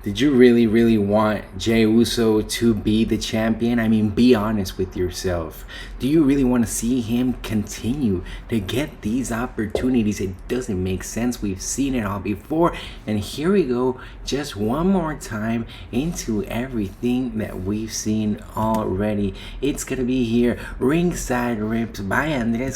Did you really want Jey Uso to be the champion? I mean, be honest with yourself. Do you really want to see him continue to get these opportunities? It doesn't make sense. We've seen it all before. And here we go, just one more time into everything that we've seen already. It's going to be here, Ringside Riffs by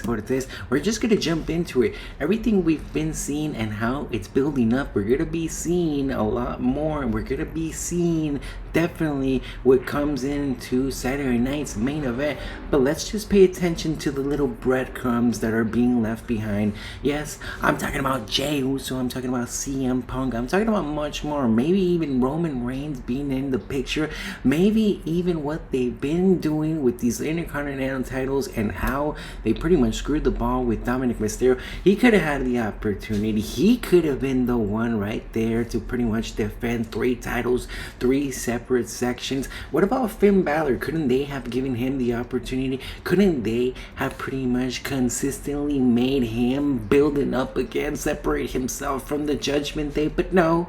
Cortes. We're just going to jump into it. Everything we've been seeing and how it's building up, we're going to be seeing a lot more. We're going to be seeing definitely what comes into Saturday night's main event. But let's just pay attention to the little breadcrumbs that are being left behind. Yes, I'm talking about Jey Uso. I'm talking about CM Punk. I'm talking about much more. Maybe even Roman Reigns being in the picture. Maybe even what they've been doing with these Intercontinental titles and how they pretty much screwed the ball with Dominic Mysterio. He could have had the opportunity. He could have been the one right there to pretty much defend 3 titles, 3 separate sections. What about Finn Balor? Couldn't they have given him the opportunity? Couldn't they have pretty much consistently made him building up again, separate himself from the Judgment Day? But no,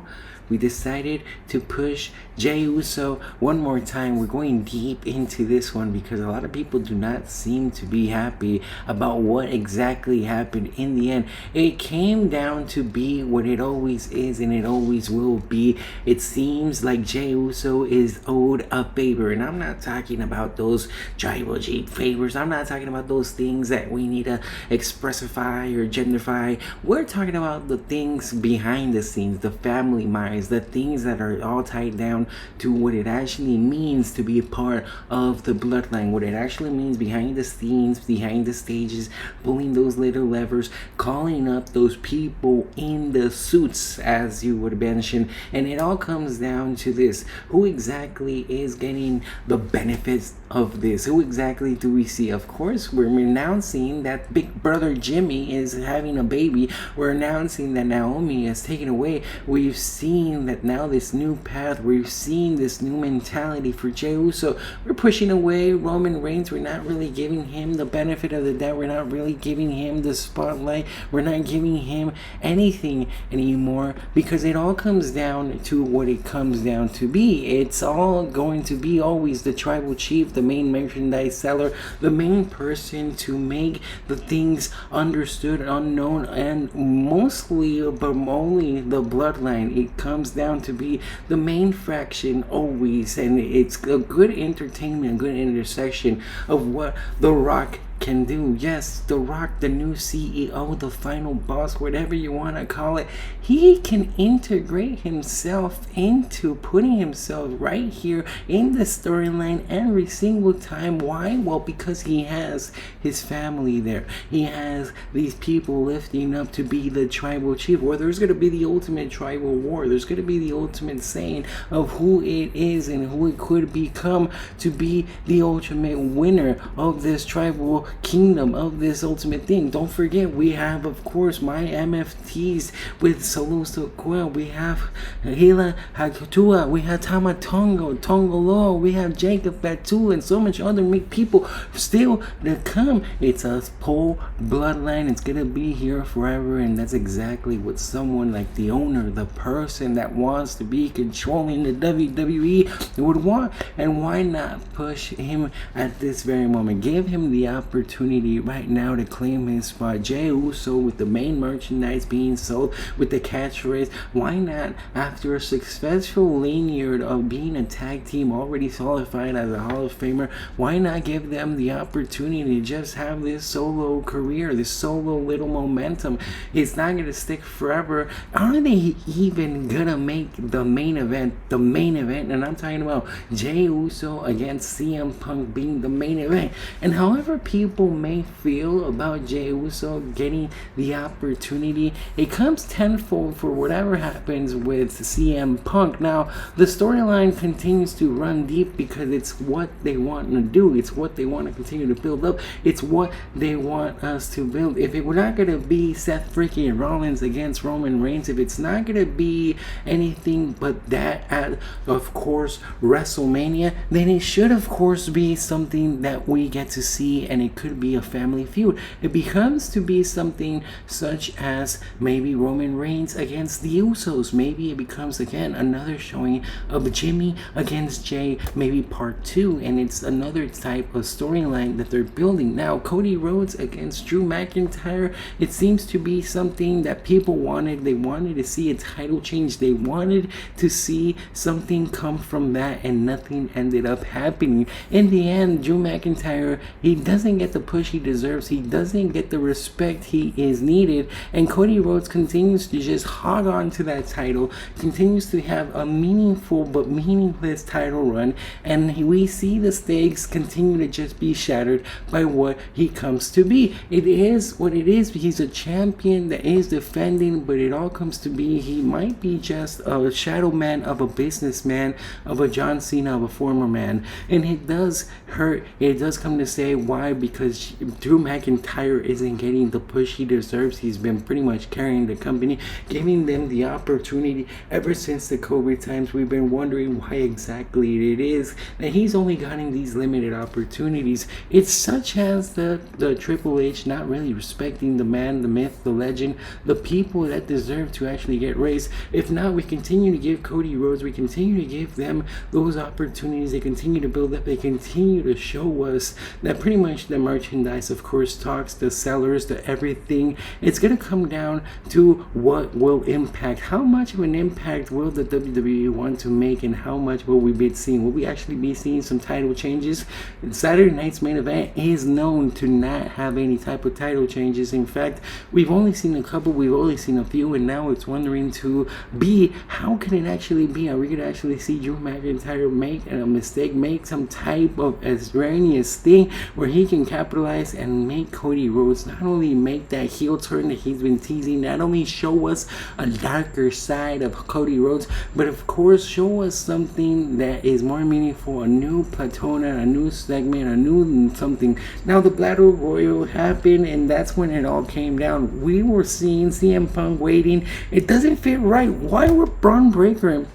we decided to push Jey Uso one more time. We're going deep into this one because a lot of people do not seem to be happy about what exactly happened in the end. It came down to be what it always is and it always will be. It seems like Jey Uso is owed a favor, and I'm not talking about those tribal G favors. I'm not talking about those things that we need to expressify or genderify. We're talking about the things behind the scenes, the family minds, the things that are all tied down to what it actually means to be a part of the bloodline, what it actually means behind the scenes, behind the stages, pulling those little levers, calling up those people in the suits, as you would mention. And it all comes down to this: who exactly is getting the benefits of this? Who exactly do we see? Of course, we're announcing that Big Brother Jimmy is having a baby. We're announcing that Naomi is taken away. We've seen that now this new path, we've seen this new mentality for Jey Uso. We're pushing away Roman Reigns. We're not really giving him the benefit of the doubt. We're not really giving him the spotlight. We're not giving him anything anymore because it all comes down to what it comes down to be. It's all going to be always the tribal chief, the main merchandise seller, the main person to make the things understood, unknown, and mostly, but only the bloodline. It comes down to be the main faction always, and it's a good entertainment, a good intersection of what The Rock can do. Yes, The Rock, the new CEO, the final boss, whatever you want to call it, he can integrate himself into putting himself right here in the storyline every single time. Why? Well, because he has his family there. He has these people lifting up to be the tribal chief, or there's going to be the ultimate tribal war. There's going to be the ultimate saying of who it is and who it could become to be the ultimate winner of this tribal kingdom, of this ultimate thing. Don't forget, we have, of course, my MFTs with Salusa Quill. We have Hila Hakutua. We have Tamatongo, Tongolo. We have Jacob Batul, and so much other people still to come. It's a whole bloodline. It's gonna be here forever, and that's exactly what someone like the owner, the person that wants to be controlling the WWE would want. And why not push him at this very moment? Give him the opportunity right now to claim his spot. Jey Uso with the main merchandise being sold, with the catchphrase. Why not, after a successful lanyard of being a tag team already solidified as a Hall of Famer, why not give them the opportunity to just have this solo career, this solo little momentum? It's not going to stick forever. Are they even going to make the main event the main event? And I'm talking about Jey Uso against CM Punk being the main event. And however people may feel about Jey Uso getting the opportunity, it comes tenfold for whatever happens with CM Punk. Now, the storyline continues to run deep because it's what they want to do. It's what they want to continue to build up. It's what they want us to build. If it were not going to be Seth freaking Rollins against Roman Reigns, if it's not going to be anything but that at, of course, WrestleMania, then it should, of course, be something that we get to see, and it it could be a family feud. It becomes to be something such as maybe Roman Reigns against the Usos. Maybe it becomes again another showing of Jimmy against Jey, maybe part 2, and it's another type of storyline that they're building. Now, Cody Rhodes against Drew McIntyre, it seems to be something that people wanted. They wanted to see a title change. They wanted to see something come from that, and nothing ended up happening. In the end, Drew McIntyre, he doesn't get the push he deserves. He doesn't get the respect he is needed, and Cody Rhodes continues to just hog on to that title, continues to have a meaningful but meaningless title run, and we see the stakes continue to just be shattered by what he comes to be. It is what it is. He's a champion that is defending, but it all comes to be he might be just a shadow man of a businessman, of a John Cena, of a former man, and it does hurt. It does come to say why, because Drew McIntyre isn't getting the push he deserves. He's been pretty much carrying the company, giving them the opportunity ever since the COVID times. We've been wondering why exactly it is that he's only gotten these limited opportunities. It's such as the Triple H not really respecting the man, the myth, the legend, the people that deserve to actually get raised. If not, we continue to give Cody Rhodes, we continue to give them those opportunities. They continue to build up. They continue to show us that pretty much the merchandise, of course, talks, the sellers, the everything. It's going to come down to what will impact. How much of an impact will the WWE want to make, and how much will we be seeing? Will we actually be seeing some title changes? Saturday night's main event is known to not have any type of title changes. In fact, we've only seen a couple, we've only seen a few, and now it's wondering to be, how can it actually be? Are we going to actually see Drew McIntyre make a mistake, make some type of extraneous thing where he can capitalize and make Cody Rhodes not only make that heel turn that he's been teasing, not only show us a darker side of Cody Rhodes, but of course show us something that is more meaningful, a new platona, a new segment, a new something. Now the Battle Royal happened, and that's when it all came down. We were seeing CM Punk waiting. It doesn't fit right. Why were Braun Breaker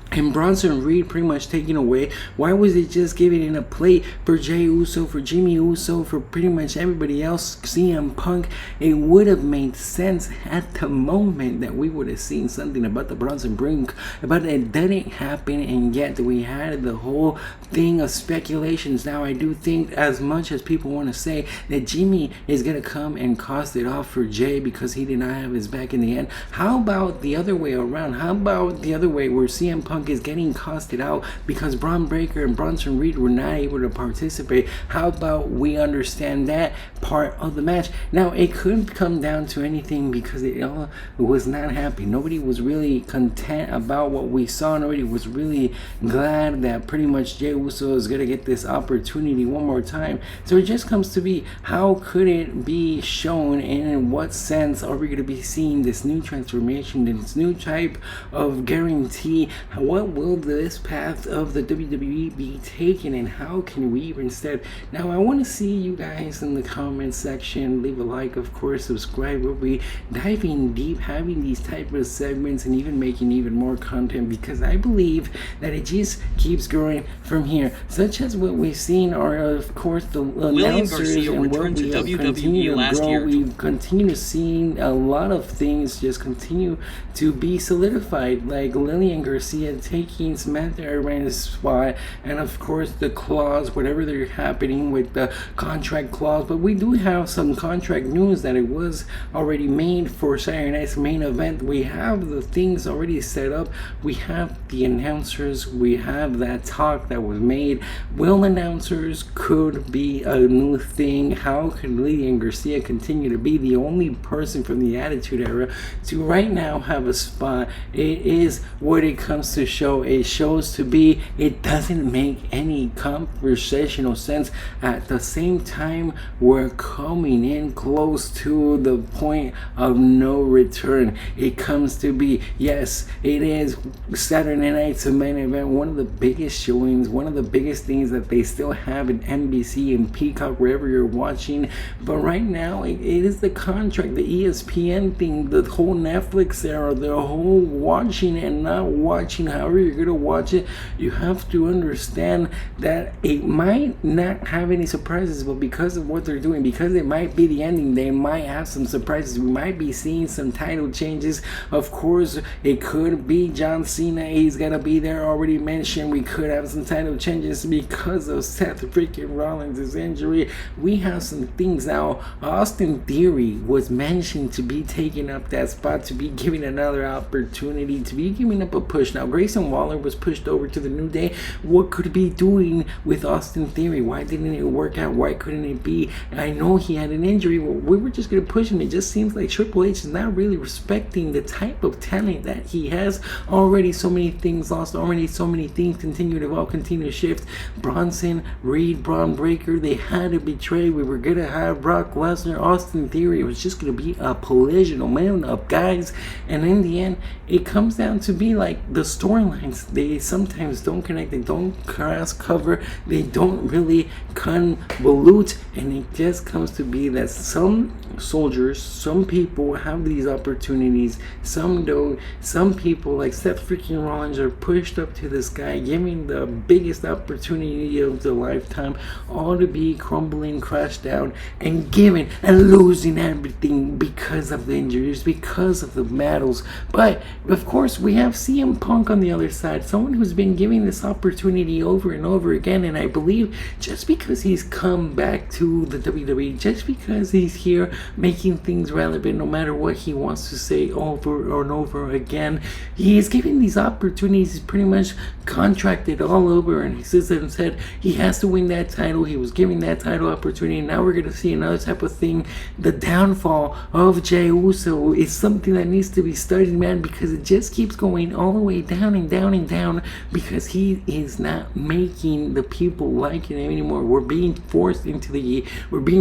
and Bronson Reed pretty much taken away? Why was it just given in a plate for Jey Uso, for Jimmy Uso, for pretty much everybody else, CM Punk? It would have made sense at the moment that we would have seen something about the Bronson Brink, but it didn't happen, and yet we had the whole thing of speculations. Now I do think, as much as people want to say that Jimmy is going to come and cost it off for Jey because he did not have his back in the end, how about the other way around? How about the other way where CM Punk is getting costed out because Braun Breaker and Bronson Reed were not able to participate? How about we understand that part of the match? Now, it couldn't come down to anything because it all was not happy. Nobody was really content about what we saw. Nobody was really glad that pretty much Jey Uso is going to get this opportunity one more time. So it just comes to be, how could it be shown, and in what sense are we going to be seeing this new transformation, this new type of guarantee? What will this path of the WWE be taken, and how can we instead? Now, I want to see you guys in the comment section. Leave a like, of course, subscribe. We'll be diving deep, having these type of segments, and even making even more content, because I believe that it just keeps growing from here. Such as what we've seen are, of course, the announcers, and what we have continued to grow. We continue to see a lot of things just continue to be solidified, like Lillian Garcia taking Samantha Iran's spot, and of course the clause, whatever they're happening with the contract clause. But we do have some contract news that it was already made for Saturday night's main event. We have the things already set up. We have the announcers. We have that talk that was made. Will announcers could be a new thing? How can Lillian Garcia continue to be the only person from the Attitude Era to right now have a spot? It is what it comes to show. It shows to be, it doesn't make any conversational sense. At the same time, we're coming in close to the point of no return. It comes to be, yes, it is Saturday night's main event, one of the biggest showings, one of the biggest things that they still have in NBC and Peacock, wherever you're watching. But right now, it is the contract, the ESPN thing, the whole Netflix era, the whole watching and not watching however you're gonna watch it, you have to understand that it might not have any surprises, but because of what they're doing, because it might be the ending, they might have some surprises. We might be seeing some title changes. Of course, it could be John Cena, he's gonna be there, already mentioned. We could have some title changes because of Seth freaking Rollins' injury. We have some things now. Austin Theory was mentioned to be taking up that spot, to be giving another opportunity, to be giving up a push. Now Grayson Waller was pushed over to the New Day. What could it be doing with Austin Theory? Why didn't it work out? Why couldn't it be? I know he had an injury. Well, we were just gonna push him. It just seems like Triple H is not really respecting the type of talent that he has. Already so many things lost, already so many things continue to evolve, continue to shift. Bronson Reed, Braun Breaker, they had to betray. We were gonna have Brock Lesnar, Austin Theory. It was just gonna be a collision of guys, and in the end it comes down to be like the storylines, they sometimes don't connect, they don't cross cover, they don't really convolute, and it just comes to be that some soldiers, some people have these opportunities, some don't. Some people like Seth freaking Rollins are pushed up to the sky, giving the biggest opportunity of their lifetime, all to be crumbling, crashed down, and giving and losing everything because of the injuries, because of the battles. But of course, we have CM Punk on the other side, someone who's been giving this opportunity over and over again, and I believe just because he's come back to the WWE, just because he's here making things relevant, no matter what he wants to say over and over again, he is giving these opportunities. He's pretty much contracted all over, and he said he has to win that title. He was giving that title opportunity. Now we're gonna see another type of thing. The downfall of Jey Uso is something that needs to be studied, man, because it just keeps going all the way down and down and down, because he is not making the people like him anymore. We're being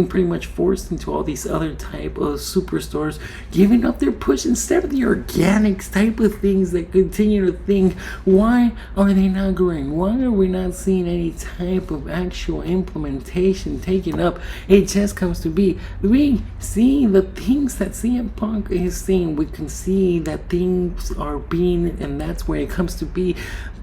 pretty much forced into all these other type of superstars giving up their push instead of the organic type of things that continue to think, why are they not growing? Why are we not seeing any type of actual implementation taken up? It just comes to be, we see the things that CM Punk is saying. We can see that things are being, and that's where it comes to be.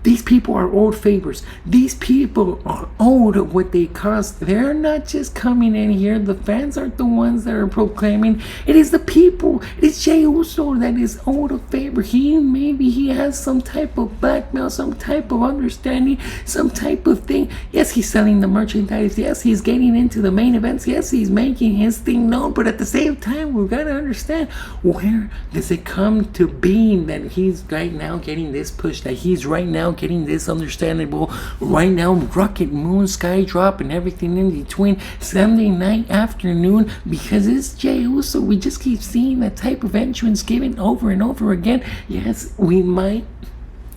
These people are old favors. These people are owed what they cost. They're not just coming in here. The fans aren't the ones that are proclaiming. It is the people. It is Jey Uso that is owed a favor. Maybe he has some type of blackmail, some type of understanding, some type of thing. Yes, he's selling the merchandise. Yes, he's getting into the main events. Yes, he's making his thing known. But at the same time, we've got to understand, where does it come to being that he's right now getting this push, that he's right now getting this understandable, right now rocket moon sky drop and everything in between, Sunday night afternoon, because it's Jey Uso. We just keep seeing that type of entrance given over and over again. Yes, we might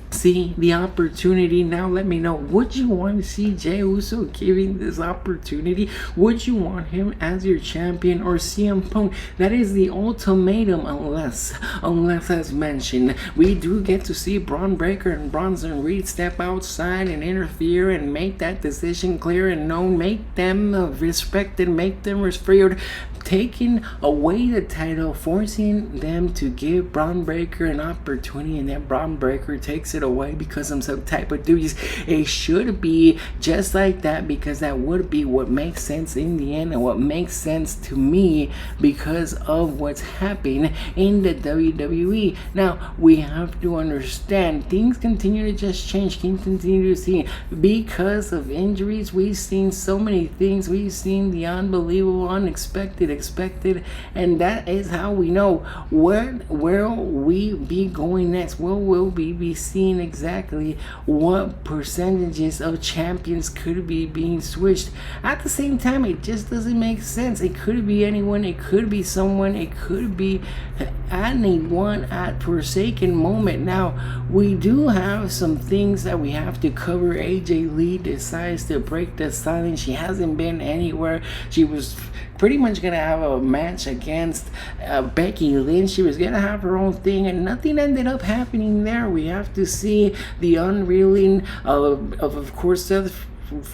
see the opportunity. Now let me know, would you want to see Jey Uso giving this opportunity? Would you want him as your champion or CM Punk? That is the ultimatum, unless as mentioned, we do get to see Braun Breaker and Bronson Reed step outside and interfere and make that decision clear and known, make them respected, make them revered, taking away the title, forcing them to give Braun Breaker an opportunity, and then Braun Breaker takes it away because of some type of duties. It should be just like that, because that would be what makes sense in the end and what makes sense to me because of what's happening in the WWE. Now we have to understand, things continue to just change, things continue to see, because of injuries. We've seen so many things. We've seen the unbelievable, unexpected, expected, and that is how we know where will we be going next. Where will we be seeing exactly what percentages of champions could be being switched? At the same time, it just doesn't make sense. It could be anyone, it could be someone, it could be anyone at Forsaken moment. Now we do have some things that we have to cover. AJ Lee decides to break the silence. She hasn't been anywhere. She was pretty much gonna have a match against Becky Lynch. She was gonna have her own thing, and nothing ended up happening there. We have to see the unreeling of course, Seth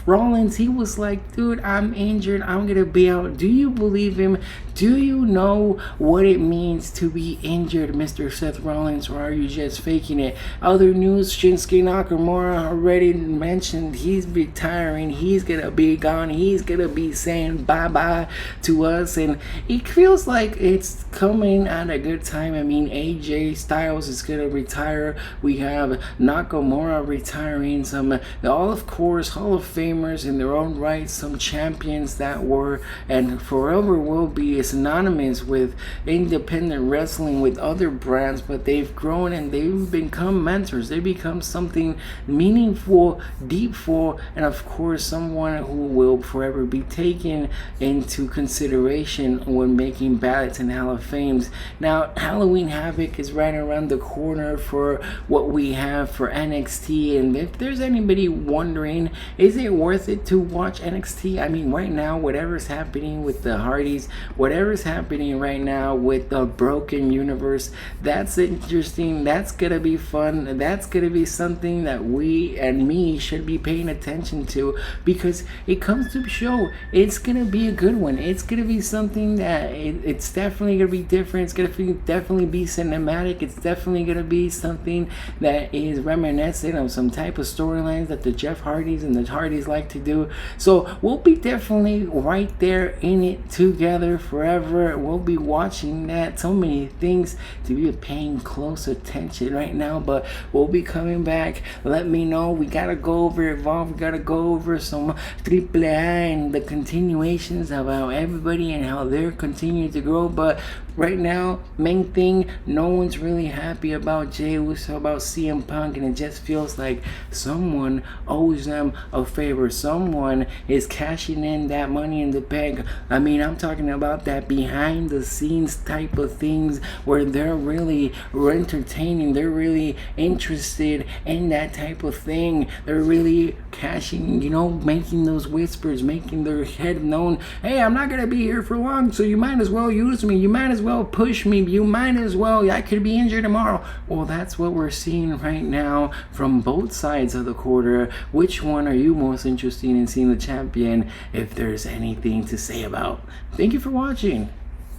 Rollins. He was like, dude, I'm injured, I'm gonna be out. Do you believe him? Do you know what it means to be injured, Mr. Seth Rollins, or are you just faking it? Other news, Shinsuke Nakamura already mentioned he's retiring. He's gonna be gone. He's gonna be saying bye-bye to us, and it feels like it's coming at a good time. I mean, AJ Styles is gonna retire. We have Nakamura retiring. Some, all of course, Hall of Famers in their own right. Some champions that were and forever will be synonymous with independent wrestling, with other brands, but they've grown and they've become mentors. They become something meaningful, deepful, and of course someone who will forever be taken into consideration when making ballots in Hall of Fames. Now, Halloween Havoc is right around the corner for what we have for NXT, and if there's anybody wondering, is it worth it to watch NXT? I mean, right now, whatever's happening with the Hardys, whatever's happening right now with the Broken Universe, that's interesting. That's gonna be fun. That's gonna be something that we and me should be paying attention to, because it comes to show it's gonna be a good one. It's gonna be something that it's definitely gonna be different. It's gonna definitely be cinematic. It's definitely gonna be something that is reminiscent of some type of storylines that the Jeff Hardys and the Hardys like to do. So we'll be definitely right there in it together forever. We'll be watching that. So many things to be paying close attention right now, but we'll be coming back. Let me know. We gotta go over Evolve. We gotta go over some AAA and the continuations of how everybody and how they're continuing to grow. But right now, main thing, no one's really happy about Jey Uso, about CM Punk, and it just feels like someone owes them a favor. Someone is cashing in that money in the bank. I mean, I'm talking about that behind the scenes type of things where they're really entertaining. They're really interested in that type of thing. They're really cashing, making those whispers, making their head known. Hey, I'm not gonna be here for long, so you might as well use me. You might as well push me. You might as well. I could be injured tomorrow. Well, that's what we're seeing right now from both sides of the quarter. Which one are you most interested in seeing the champion? If there's anything to say about. Thank you for watching.